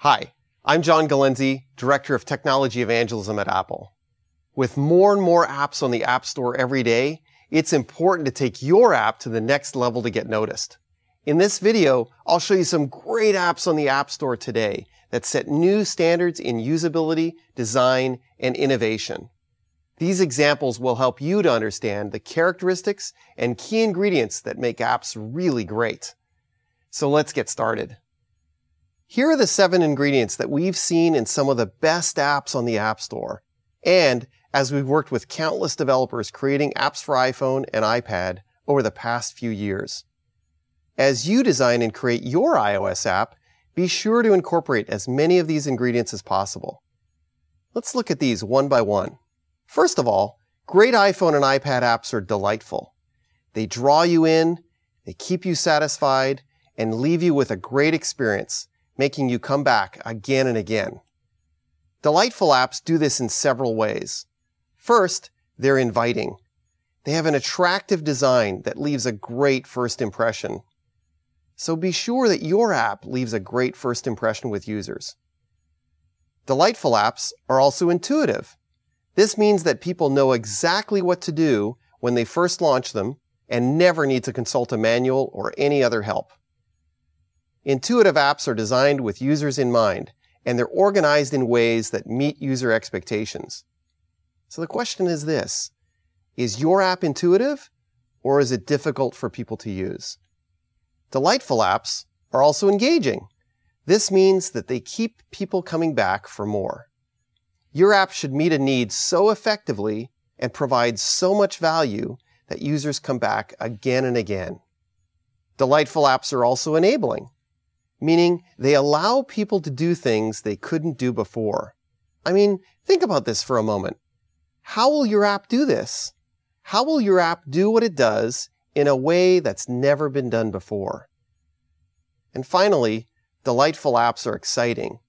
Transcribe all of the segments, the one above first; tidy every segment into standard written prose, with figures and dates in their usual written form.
Hi, I'm John Galenzi, Director of Technology Evangelism at Apple. With more and more apps on the App Store every day, it's important to take your app to the next level to get noticed. In this video, I'll show you some great apps on the App Store today that set new standards in usability, design, and innovation. These examples will help you to understand the characteristics and key ingredients that make apps really great. So let's get started. Here are the 7 ingredients that we've seen in some of the best apps on the App Store. And as we've worked with countless developers creating apps for iPhone and iPad over the past few years. As you design and create your iOS app, be sure to incorporate as many of these ingredients as possible. Let's look at these one by one. First of all, great iPhone and iPad apps are delightful. They draw you in, they keep you satisfied, and leave you with a great experience, making you come back again and again. Delightful apps do this in several ways. First, they're inviting. They have an attractive design that leaves a great first impression. So be sure that your app leaves a great first impression with users. Delightful apps are also intuitive. This means that people know exactly what to do when they first launch them and never need to consult a manual or any other help. Intuitive apps are designed with users in mind, and they're organized in ways that meet user expectations. So the question is this: is your app intuitive, or is it difficult for people to use? Delightful apps are also engaging. This means that they keep people coming back for more. Your app should meet a need so effectively and provide so much value that users come back again and again. Delightful apps are also enabling, meaning they allow people to do things they couldn't do before. I mean, think about this for a moment. How will your app do this? How will your app do what it does in a way that's never been done before? And finally, delightful apps are exciting.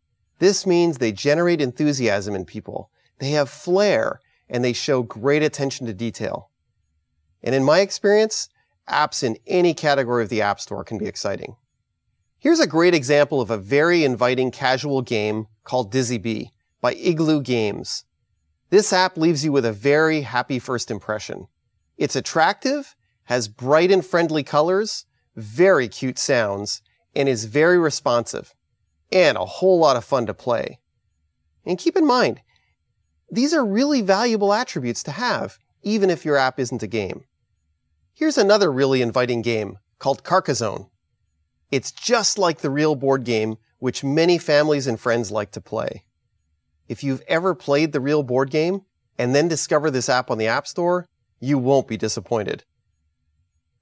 This means they generate enthusiasm in people. They have flair, and they show great attention to detail. And in my experience, apps in any category of the App Store can be exciting. Here's a great example of a very inviting casual game called Dizzy Bee by Igloo Games. This app leaves you with a very happy first impression. It's attractive, has bright and friendly colors, very cute sounds, and is very responsive, and a whole lot of fun to play. And keep in mind, these are really valuable attributes to have, even if your app isn't a game. Here's another really inviting game called Carcassonne. It's just like the real board game, which many families and friends like to play. If you've ever played the real board game and then discover this app on the App Store, you won't be disappointed.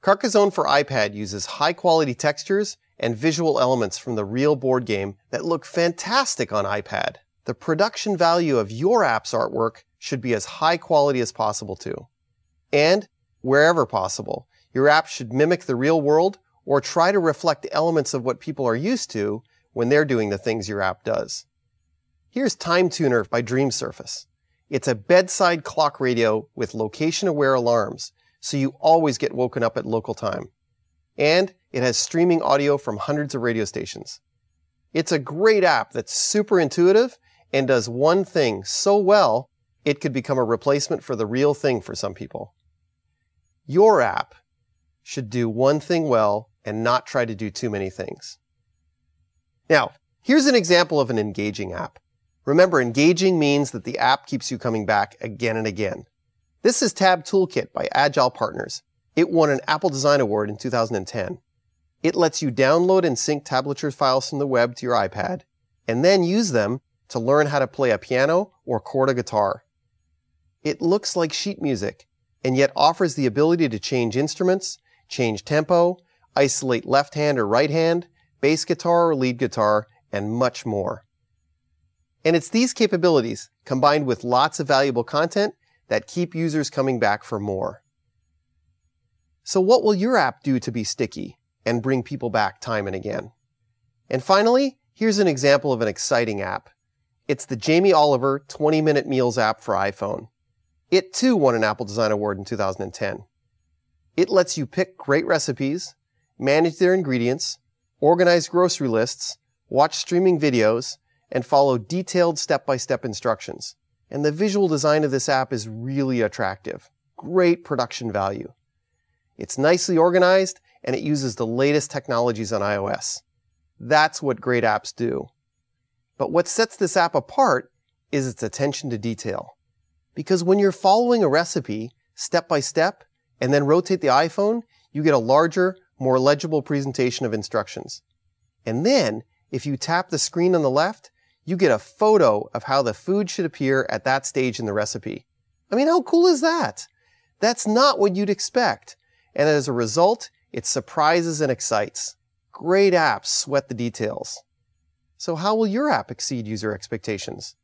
Carcassonne for iPad uses high-quality textures and visual elements from the real board game that look fantastic on iPad. The production value of your app's artwork should be as high quality as possible too. And, wherever possible, your app should mimic the real world or try to reflect elements of what people are used to when they're doing the things your app does. Here's Time Tuner by Dream Surface. It's a bedside clock radio with location-aware alarms, so you always get woken up at local time. And it has streaming audio from hundreds of radio stations. It's a great app that's super intuitive and does one thing so well, it could become a replacement for the real thing for some people. Your app should do one thing well and not try to do too many things. Now, here's an example of an engaging app. Remember, engaging means that the app keeps you coming back again and again. This is Tab Toolkit by Agile Partners. It won an Apple Design Award in 2010. It lets you download and sync tablature files from the web to your iPad, and then use them to learn how to play a piano or chord a guitar. It looks like sheet music, and yet offers the ability to change instruments, change tempo, isolate left hand or right hand, bass guitar or lead guitar, and much more. And it's these capabilities, combined with lots of valuable content, that keep users coming back for more. So what will your app do to be sticky and bring people back time and again? And finally, here's an example of an exciting app. It's the Jamie Oliver 20-Minute Meals app for iPhone. It too won an Apple Design Award in 2010. It lets you pick great recipes, manage their ingredients, organize grocery lists, watch streaming videos, and follow detailed step-by-step instructions. And the visual design of this app is really attractive. Great production value. It's nicely organized, and it uses the latest technologies on iOS. That's what great apps do. But what sets this app apart is its attention to detail. Because when you're following a recipe step by step and then rotate the iPhone, you get a larger, more legible presentation of instructions. And then, if you tap the screen on the left, you get a photo of how the food should appear at that stage in the recipe. I mean, how cool is that? That's not what you'd expect. And as a result, it surprises and excites. Great apps sweat the details. So how will your app exceed user expectations?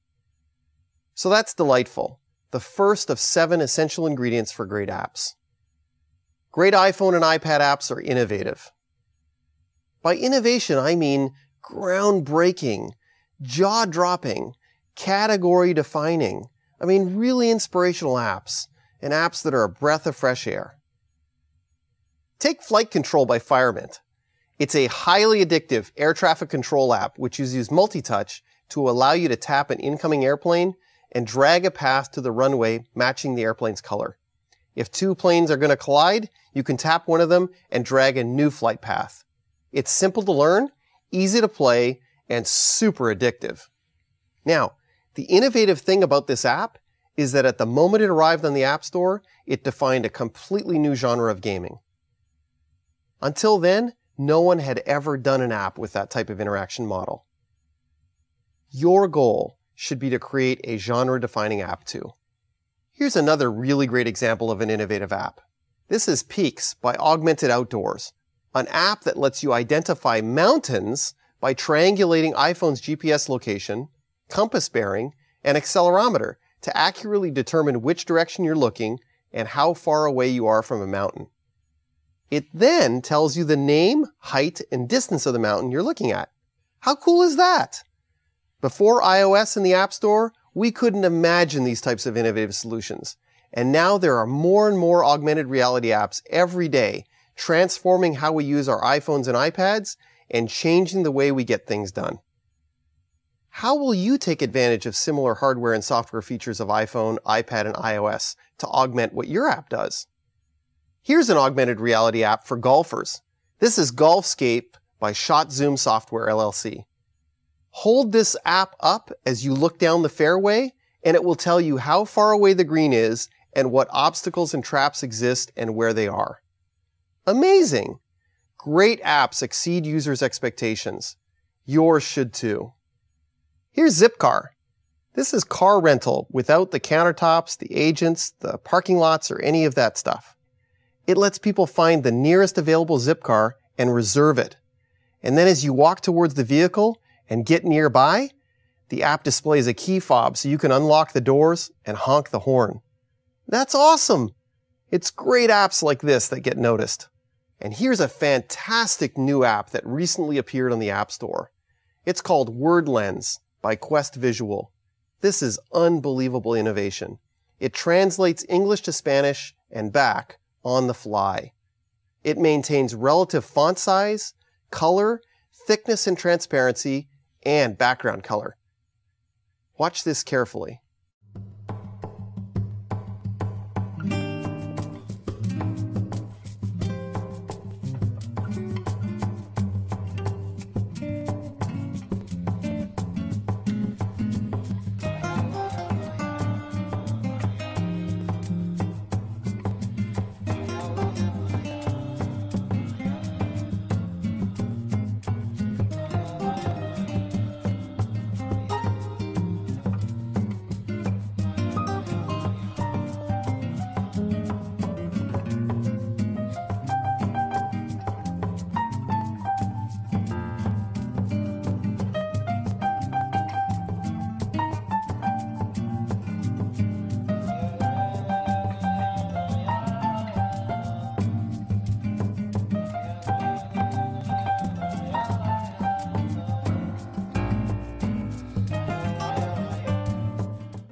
So that's delightful. The first of 7 essential ingredients for great apps. Great iPhone and iPad apps are innovative. By innovation, I mean groundbreaking, jaw-dropping, category-defining. I mean really inspirational apps, and apps that are a breath of fresh air. Take Flight Control by Firemint. It's a highly addictive air traffic control app which uses multi-touch to allow you to tap an incoming airplane and drag a path to the runway matching the airplane's color. If 2 planes are going to collide, you can tap one of them and drag a new flight path. It's simple to learn, easy to play, and super addictive. Now, the innovative thing about this app is that at the moment it arrived on the App Store, it defined a completely new genre of gaming. Until then, no one had ever done an app with that type of interaction model. Your goal should be to create a genre-defining app too. Here's another really great example of an innovative app. This is Peaks by Augmented Outdoors, an app that lets you identify mountains by triangulating iPhone's GPS location, compass bearing, and accelerometer to accurately determine which direction you're looking and how far away you are from a mountain. It then tells you the name, height, and distance of the mountain you're looking at. How cool is that? Before iOS and the App Store, we couldn't imagine these types of innovative solutions. And now there are more and more augmented reality apps every day, transforming how we use our iPhones and iPads and changing the way we get things done. How will you take advantage of similar hardware and software features of iPhone, iPad, and iOS to augment what your app does? Here's an augmented reality app for golfers. This is Golfscape by Shot Zoom Software LLC. Hold this app up as you look down the fairway, and it will tell you how far away the green is and what obstacles and traps exist and where they are. Amazing! Great apps exceed users' expectations. Yours should too. Here's Zipcar. This is car rental without the countertops, the agents, the parking lots, or any of that stuff. It lets people find the nearest available Zipcar and reserve it. And then as you walk towards the vehicle and get nearby, the app displays a key fob so you can unlock the doors and honk the horn. That's awesome! It's great apps like this that get noticed. And here's a fantastic new app that recently appeared on the App Store. It's called WordLens by Quest Visual. This is unbelievable innovation. It translates English to Spanish and back on the fly. It maintains relative font size, color, thickness and transparency, and background color. Watch this carefully.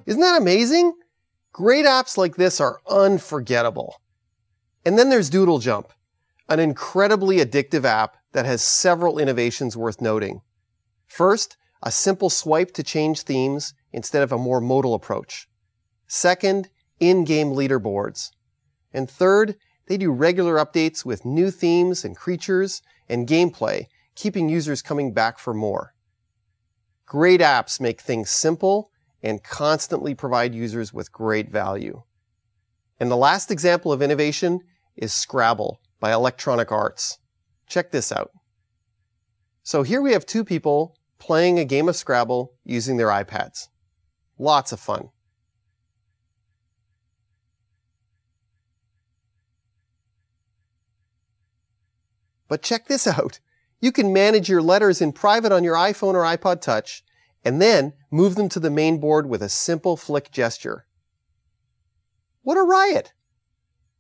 Isn't that amazing? Great apps like this are unforgettable. And then there's Doodle Jump, an incredibly addictive app that has several innovations worth noting. First, a simple swipe to change themes instead of a more modal approach. Second, in-game leaderboards. And third, they do regular updates with new themes and creatures and gameplay, keeping users coming back for more. Great apps make things simple and constantly provide users with great value. And the last example of innovation is Scrabble by Electronic Arts. Check this out. So here we have two people playing a game of Scrabble using their iPads. Lots of fun. But check this out. You can manage your letters in private on your iPhone or iPod Touch, and then move them to the main board with a simple flick gesture. What a riot!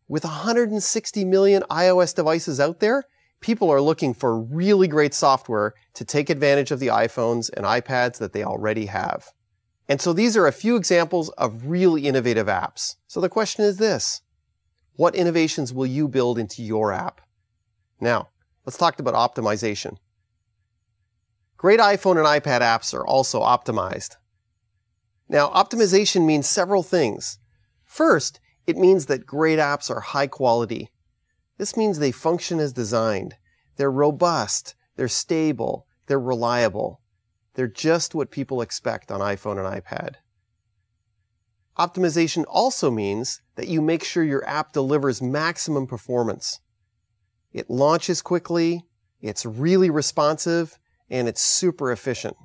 With 160 million iOS devices out there, people are looking for really great software to take advantage of the iPhones and iPads that they already have. And so these are a few examples of really innovative apps. So the question is this: what innovations will you build into your app? Now, let's talk about optimization. Great iPhone and iPad apps are also optimized. Now, optimization means several things. First, it means that great apps are high quality. This means they function as designed. They're robust, they're stable, they're reliable. They're just what people expect on iPhone and iPad. Optimization also means that you make sure your app delivers maximum performance. It launches quickly, it's really responsive, and it's super efficient.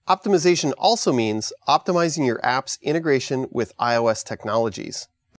Optimization also means optimizing your app's integration with iOS technologies.